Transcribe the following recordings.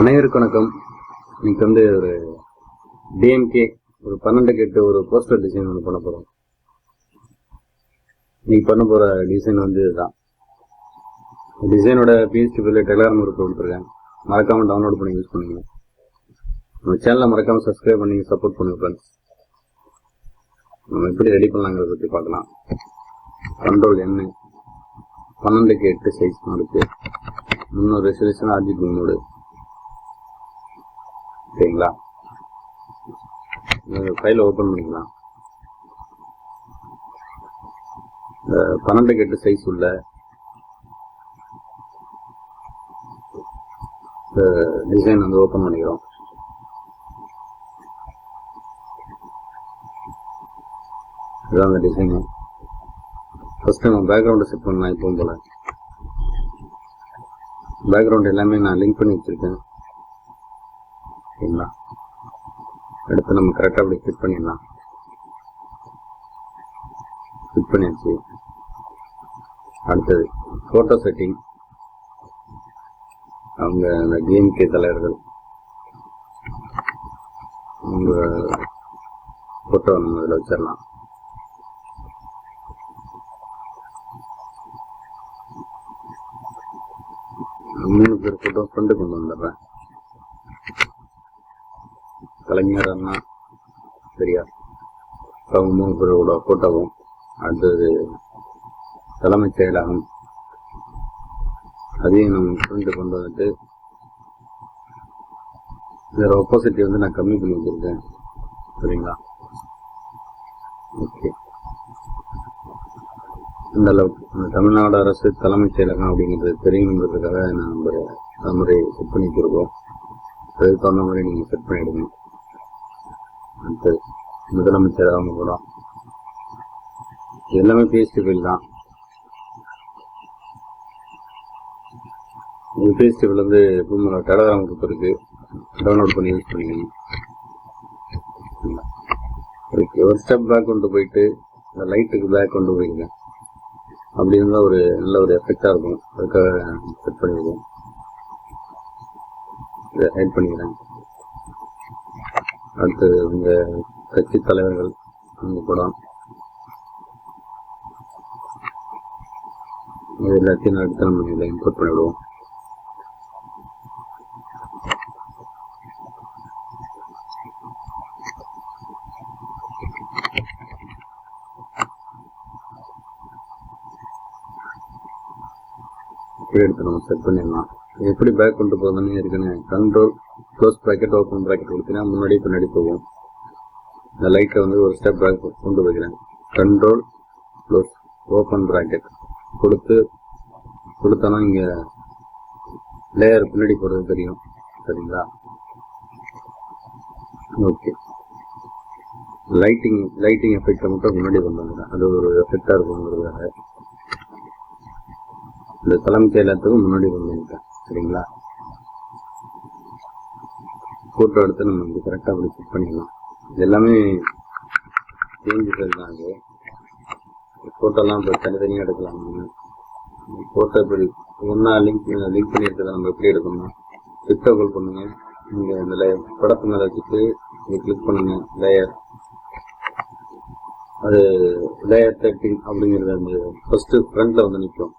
அனைவருக்கும் வணக்கம். இன்னைக்கு ஒரு டிஎம்கே ஒரு 12க்கு 8 ஒரு போஸ்டர் டிசைன் ஒன்று பண்ண போகிறோம். இன்னைக்கு பண்ண போகிற டிசைன் இதுதான். டிசைனோட பிஎஸ்டிபியில் டெலிகிராம் குரூப் கொடுத்துருக்கேன். மறக்காமல் டவுன்லோட் பண்ணி யூஸ் பண்ணுங்க. நம்ம சேனலை மறக்காமல் சப்ஸ்கிரைப் பண்ணி சப்போர்ட் பண்ணுங்க ஃப்ரெண்ட்ஸ். நம்ம எப்படி ரெடி பண்ணலாங்கிறத பற்றி பார்க்கலாம். கண்ட்ரோல் என்ன 12க்கு 8 சைஸ் இருக்கு. 300 ரெசல்யூஷன் RGB மோடு. சரிங்களா? ஃபைல் ஓப்பன் பண்ணிக்கலாம். 12க்கு 8 சைஸ் உள்ள டிசைன் ஓப்பன் பண்ணிக்கிறோம். இதுதான் அந்த டிசைனு. ஃபர்ஸ்ட் நம்ம பேக்ரவுண்டை செட் பண்ணலாம். இப்பவும் போல பேக்ரவுண்ட் எல்லாமே நான் லிங்க் பண்ணி வச்சிருக்கேன். சரிங்களா? அடுத்து நம்ம கரெக்டாக அப்படி ஃபிட் பண்ணிடலாம். ஃபிட் பண்ணியாச்சு. அடுத்தது ஃபோட்டோ செட்டிங். அவங்க அந்த டிஎம்கே தலைவர்கள் அவங்க ஃபோட்டோ நம்ம இதில் வச்சிடலாம். மூணு பேர் ஃபோட்டோ ஃப்ரெண்டு கொண்டு வந்துடுறேன். கலைஞர், அண்ணா, பெரியார், அவங்க 3 பேரோட ஃபோட்டோவும். அடுத்தது தலைமைச் செயலகம், அதையும் நம்ம ஃப்ரெண்டு கொண்டு வந்துட்டு இதோட ஆப்போசிட்டி நான் கம்மி பண்ணி வச்சிருக்கேன். சரிங்களா? ஓகே. இந்த அளவுக்கு இந்த தமிழ்நாடு அரசு தலைமைச் செயலகம் அப்படிங்கிறது தெரியுங்கிறதுக்காக நம்ம அது மாதிரி செட் பண்ணி வச்சிருக்கோம். அதுக்கு தகுந்த மாதிரி நீங்கள் செட் பண்ணிவிடுங்க. அடுத்து முதலமைச்சர் அவங்க கூட எல்லாமே பிஎஸ்டி ஃபைல் தான். இது பிஎஸ்டி ஃபைல் இப்போ டெலிகிராம் குரூப் இருக்கு, டவுன்லோட் பண்ணி யூஸ் பண்ணிக்கணும். ஓகே. ஒரு ஸ்டெப் பேக் கொண்டு போயிட்டு இந்த லைட்டுக்கு பேக் கொண்டு போயிருங்க. அப்படி இருந்தால் நல்ல ஒரு எஃபெக்டாக இருக்கும். அதுக்காக செட் பண்ணிடுவோம். இதை ஹைட் பண்ணிக்கிறேன். அடுத்து இந்த கட்சி தலைவர்கள் அவங்க கூட இது எல்லாத்தையும் அடுத்து நம்ம இதில் இம்போர்ட் பண்ணிவிடுவோம். இப்படி எடுத்து நம்ம செட் பண்ணிடலாம். எப்படி பேக் கொண்டு போகுதுன்னு இருக்குன்னு control close bracket open bracket கொடுத்தீங்கன்னா முன்னாடி பின்னாடி போகும். இந்த லைட்டை ஒரு ஸ்டெப் பேக் கொண்டு வைக்கிறேன். கண்ட்ரோல் க்ளோஸ் ஓப்பன் ப்ராக்கெட் கொடுத்தோன்னா இங்கே லேயர் பின்னாடி போகிறது தெரியும். சரிங்களா? ஓகே. லைட்டிங் எஃபெக்டை மட்டும் முன்னாடி கொண்டு வந்துடுறேன். அது ஒரு எஃபெக்டாக இருக்குங்கிறதுக்காக இந்த தலைமைச் செயலகத்துக்கும் முன்னாடி கொண்டு வந்துட்டேன். சரிங்களா? ஃபோட்டோ எடுத்து நம்ம கரெக்டாக அப்படி செட் பண்ணிடலாம். இது எல்லாமே சேஞ்சஸ் தான். அது ஃபோட்டோலாம் இப்போ தனித்தனியாக எடுக்கலாம். ஃபோட்டோ இப்படி ஒன்றா லிங்க் பண்ணியிருக்கிறத நம்ம எப்படி எடுக்கணும்? ஃபிட் ஹோல்ட் பண்ணுங்க. நீங்கள் இந்த படத்து மேலே வச்சுட்டு நீங்கள் கிளிக் பண்ணுங்க. லேயர் 13 அப்படிங்கிறது அந்த ஃபர்ஸ்ட்டு ஃப்ரண்ட்டில் நிற்கும்.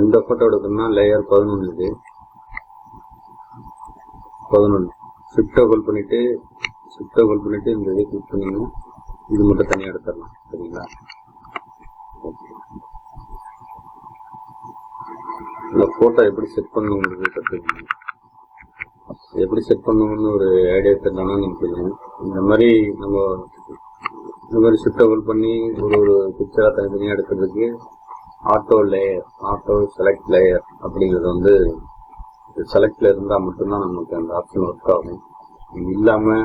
இந்த ஃபோட்டோ எடுக்கணும்னா லேயர் 11 இது 11 ஷிஃப்ட்டை ஹோல்ட் பண்ணிட்டு இந்த இதை கிளிக் பண்ணிங்கன்னா இது மட்டும் தனியாக எடுத்துடலாம். சரிங்களா? இந்த ஃபோட்டோ எப்படி செட் பண்ணுங்கிறது கற்றுக்கணும். எப்படி செட் பண்ணணும்னு ஒரு ஐடியா தெரியலன்னா நீங்கள் சொல்லுங்கள். இந்த மாதிரி ஷிஃப்ட்டை ஹோல்ட் பண்ணி ஒரு பிக்சராக தனித்தனியாக எடுக்கிறதுக்கு ஆட்டோ செலக்ட் லேயர் அப்படிங்கிறது செலக்ட்ல இருந்தால் மட்டும்தான் நமக்கு அந்த ஆப்ஷன் ஒர்க் ஆகும். இல்லாமல்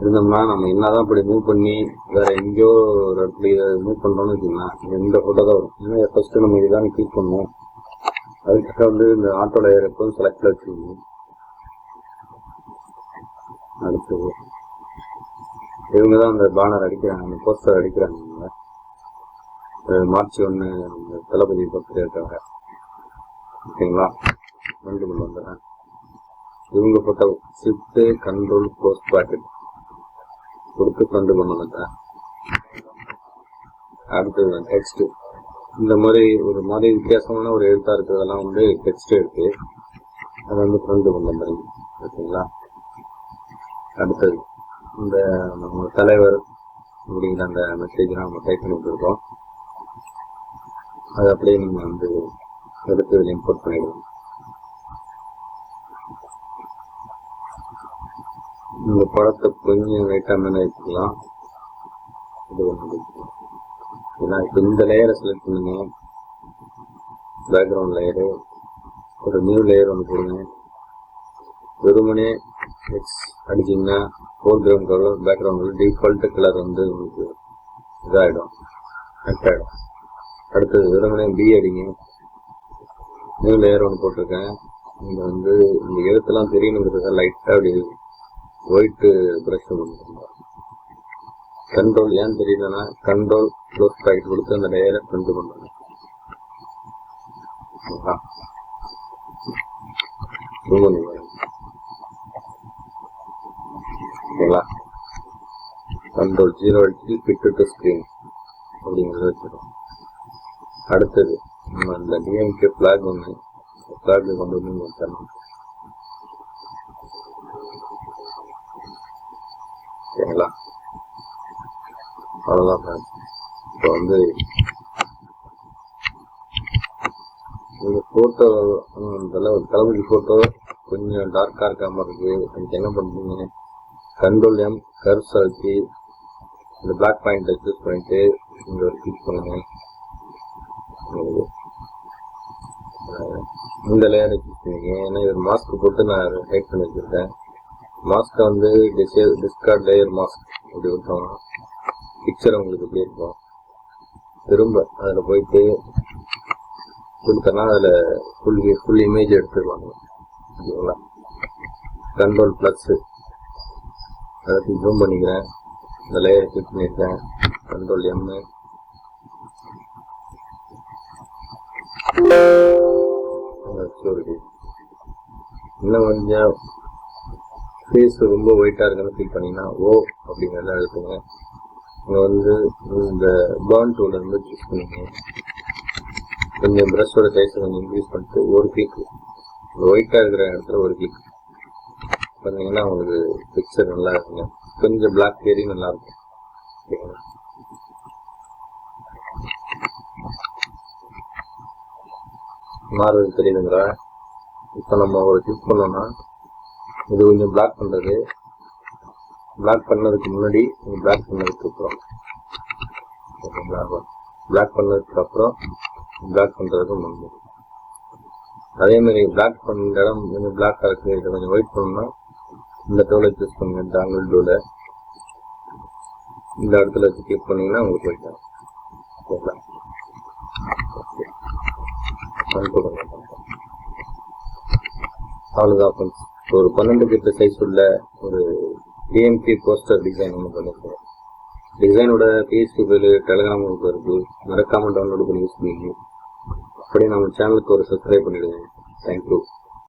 இருந்தோம்னா நம்ம என்னதான் இப்படி மூவ் பண்ணி வேற எங்கேயோ ஒரு இடத்துல இதை மூவ் பண்ணுறோம்னு வச்சுக்கலாம், இந்த ஃபோட்டோ தான் வரும். ஏன்னா ஃபர்ஸ்ட்டு நம்ம இதுதான் கிளிக் பண்ணுவோம். அதுக்காக இந்த ஆட்டோ லேயர் எப்போதும் செலக்ட்ல வச்சுக்கணும். அடுத்தது இவங்க தான் அந்த பேனர் அடிக்கிறாங்க, அந்த போஸ்டர் அடிக்கிறாங்க. மார்ச் 1 தளபதி பர்த்டே இருக்காங்க. ஓகேங்களா? 2 வந்துடுறேன். இவங்க போட்ட ஷிஃப்ட் கண்ட்ரோல் க்ளோஸ் ப்ராக்கெட் கொடுத்து ஃப்ரண்ட் பண்ணணுங்க. அடுத்தது டெக்ஸ்ட். இந்த மாதிரி ஒரு மாதிரி வித்தியாசமான ஒரு எழுத்தா இருக்கிறதெல்லாம் வந்து டெக்ஸ்ட் எடுத்து அதை வந்து ஃப்ரண்ட் பண்ண மாதிரி ஓகேங்களா. அடுத்தது இந்த நம்ம தலைவர் அப்படிங்கிற அந்த மெசேஜ் நம்ம டைப் பண்ணிட்டு இருக்கோம். அது அப்படியே நீங்கள் வந்து எடுத்து இதில் இம்போர்ட் பண்ணிடுவோம். இந்த படத்தை கொஞ்சம் லைட்டாக மேலே வச்சுக்கலாம். இது ஒன்று ஏன்னா இப்போ இந்த லேயரை செலக்ட் பண்ணுங்க. பேக்ரவுண்ட் லேயரு ஒரு நியூ லேயர் ஒன்று போடுங்க. வெறுமனே எக்ஸ் அடிச்சிங்கன்னா foreground colour background colour default colour வந்து உங்களுக்கு இதாகிடும், கட் ஆகிடும். அடுத்தது வெறுமனே பி அடிங்க. நியூ லேயர் ஒன்று போட்டிருக்கேன். இங்கே வந்து இந்த எழுத்துலாம் தெரியணுங்கிறதுக்காக லைட்டாக அப்படி ஒயிட்டு ப்ரஷ் பண்ணுங்க. கண்ட்ரோல் ஏன் தெரியலன்னா கண்ட்ரோல் க்ளோஸ் ப்ராக்கெட் கொடுத்து அந்த லேயரை பிரிண்ட் பண்ணுங்க. ஓகேங்களா. கண்ட்ரோல் 0 அடிச்சு ஃபிட் டு ஸ்க்ரீன் அப்படிங்கிறத வச்சிடும். அடுத்தது நம்ம இந்த டிஎம்கே ஃபிளாக் ஒன்று ஃபிளாக் கொண்டு வந்து வச்சிடணும். ஓகேங்களா. அவ்வளோதான். இப்போ வந்து இந்த ஃபோட்டோ ஒரு தளபதி ஃபோட்டோ கொஞ்சம் டார்க்காக இருக்க மாதிரி இருக்குது. அதுக்கு என்ன பண்ணுறீங்க, கண்ட்ரோல் எம் கர்வ்ஸ் அழுத்தி இந்த பிளாக் பாயிண்ட்டை சூஸ் பண்ணிட்டு இங்கே ஒரு கிளிக் பண்ணுங்க. இந்த லேயரை சூஸ் பண்ணிங்க. ஏன்னா இது மாஸ்க் போட்டு நான் டைப் பண்ணி வச்சுருக்கேன். மாஸ்க்கை வந்து டிஸ்கார்ட் லேயர் மாஸ்க் அப்படி விட்டோம்னா பிக்சர் உங்களுக்கு எப்படி இருக்கும். திரும்ப அதில் போயிட்டு கொடுத்தோன்னா அதில் ஃபுல் இமேஜ் எடுத்துருவாங்க. ஓகேங்களா. கண்ட்ரோல் ப்ளஸ்ஸு அதை ஜூம் பண்ணிக்கிறேன். இந்த லேயரை கிளிக் பண்ணியிருக்கேன். கண்ட்ரோல் எம்மு இன்னும் கொஞ்சம் ஃபேஸ் ரொம்ப ஒயிட்டாக இருக்குன்னு ஃபீல் பண்ணிங்கன்னா ஓ அப்படிங்கிறத எழுத்துங்க. இங்கே வந்து இந்த பர்ன் டூல் இருந்து சூஸ் பண்ணிங்க. கொஞ்சம் ப்ரஷோட சைஸை கொஞ்சம் இன்க்ரீஸ் பண்ணிட்டு ஒரு கிளிக் ஒயிட்டாக இருக்கிற இடத்துல ஒரு கிளிக் பண்ணிங்கன்னா உங்களுக்கு பிக்சர் நல்லா இருக்குங்க. கொஞ்சம் பிளாக் ஏரி நல்லா இருக்கும். ஓகேங்களா. மாறுவது தெரியுதுங்களா. இப்போ நம்ம ஒரு கிளிக் பண்ணோம்னா இது கொஞ்சம் பிளாக் பண்ணுறது, பிளாக் பண்ணதுக்கு முன்னாடி பிளாக் பண்ணதுக்கு அப்புறம் ஓகேங்களா. பிளாக் பண்ணதுக்கு அப்புறம் பிளாக் பண்ணுறதுக்கு முன்னாடி அதே மாதிரி பிளாக் பண்ண இடம் கொஞ்சம் பிளாக்காக இருக்குது. இதை கொஞ்சம் ஒயிட் பண்ணணும்னா இந்த டூலை சூஸ் பண்ணுங்க. டாங்கிள் டூலை இந்த இடத்துல வச்சு கிளிக் பண்ணிங்கன்னா உங்களுக்கு ஒயிட் ஆகும். ஓகேங்களா. அவ்வளோதான் ஃப்ரெண்ட்ஸ். ஒரு 12 கிட்ட சைஸ் உள்ள ஒரு டிஎம்கே போஸ்டர் டிசைன் ஒன்று பண்ணியிருக்கேன். டிசைனோட பிஎஸ்பி ஃபைல் டெலிகிராம் குரூப் இருக்குது. மறக்காமல் டவுன்லோட் பண்ணி யூஸ் பண்ணிங்க. அப்படியே நம்ம சேனலுக்கு ஒரு சப்ஸ்கிரைப் பண்ணிவிடுங்க. தேங்க்யூ.